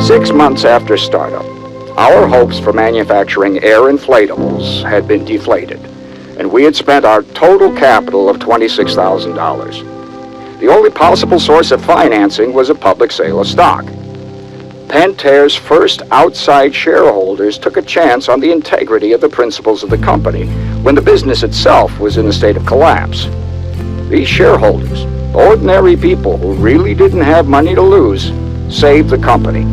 6 months after startup, our hopes for manufacturing air inflatables had been deflated, and we had spent our total capital of $26,000. The only possible source of financing was a public sale of stock. Pentair's first outside shareholders took a chance on the integrity of the principles of the company when the business itself was in a state of collapse. These shareholders, ordinary people who really didn't have money to lose, saved the company.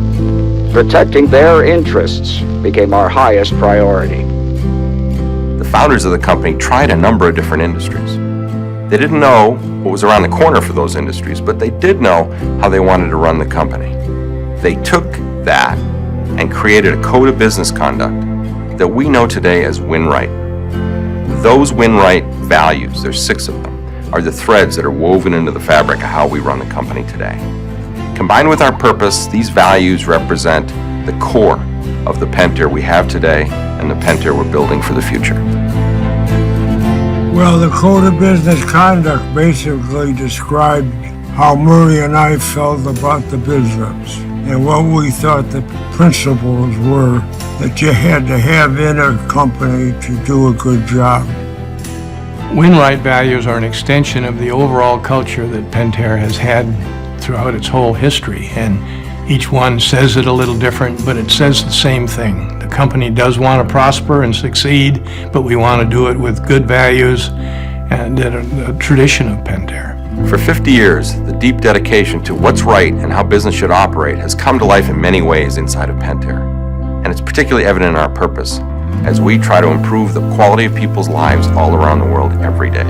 Protecting their interests became our highest priority. The founders of the company tried a number of different industries. They didn't know what was around the corner for those industries, but they did know how they wanted to run the company. They took that and created a code of business conduct that we know today as Win Right. Those Win Right values, there's 6 of them, are the threads that are woven into the fabric of how we run the company today. Combined with our purpose, these values represent the core of the Pentair we have today and the Pentair we're building for the future. Well, the code of business conduct basically described how Murray and I felt about the business and what we thought the principles were that you had to have in a company to do a good job. Win-Right values are an extension of the overall culture that Pentair has had throughout its whole history, and each one says it a little different, but it says the same thing. The company does want to prosper and succeed, but we want to do it with good values and a tradition of Pentair. For 50 years, the deep dedication to what's right and how business should operate has come to life in many ways inside of Pentair. And it's particularly evident in our purpose as we try to improve the quality of people's lives all around the world every day.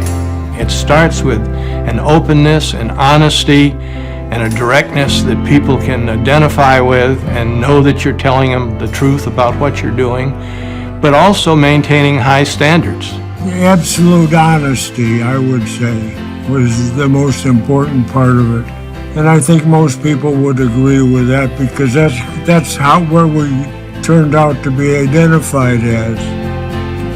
It starts with an openness and honesty and a directness that people can identify with and know that you're telling them the truth about what you're doing, but also maintaining high standards. Absolute honesty, I would say, was the most important part of it. And I think most people would agree with that because that's where we turned out to be identified as.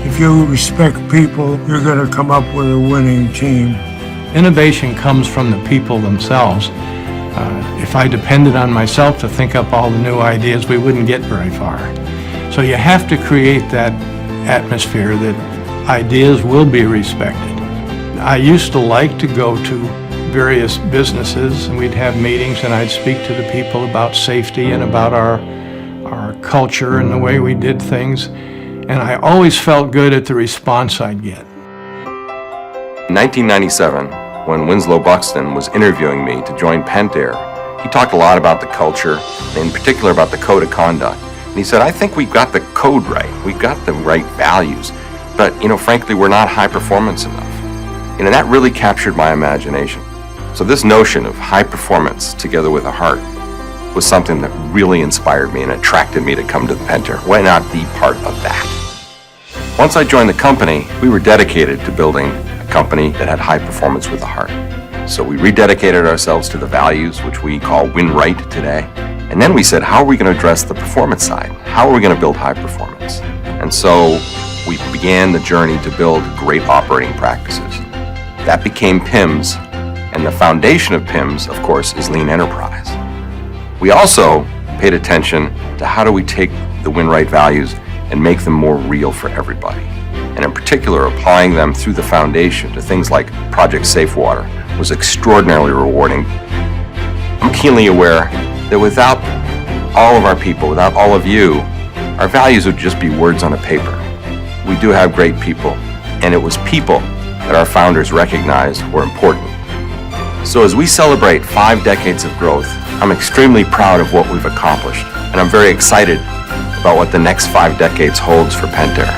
If you respect people, you're going to come up with a winning team. Innovation comes from the people themselves. If I depended on myself to think up all the new ideas, we wouldn't get very far. So you have to create that atmosphere that ideas will be respected. I used to like to go to various businesses and we'd have meetings and I'd speak to the people about safety and about our culture and the way we did things. And I always felt good at the response I'd get. In 1997, when Winslow Buxton was interviewing me to join Pentair, he talked a lot about the culture, in particular about the code of conduct. And he said, I think we've got the code right. We've got the right values. But, frankly, we're not high performance enough. That really captured my imagination. So this notion of high performance together with a heart was something that really inspired me and attracted me to come to the Pentair. Why not be part of that? Once I joined the company, we were dedicated to building a company that had high performance with a heart. So we rededicated ourselves to the values, which we call Win Right today. And then we said, how are we going to address the performance side? How are we going to build high performance? And so we began the journey to build great operating practices. That became PIMS, and the foundation of PIMS, of course, is Lean Enterprise. We also paid attention to how do we take the Win Right values and make them more real for everybody. And in particular, applying them through the foundation to things like Project Safe Water was extraordinarily rewarding. I'm keenly aware that without all of our people, without all of you, our values would just be words on a paper. We do have great people, and it was people that our founders recognized were important. So as we celebrate 5 decades of growth, I'm extremely proud of what we've accomplished, and I'm very excited about what the next 5 decades holds for Pentair.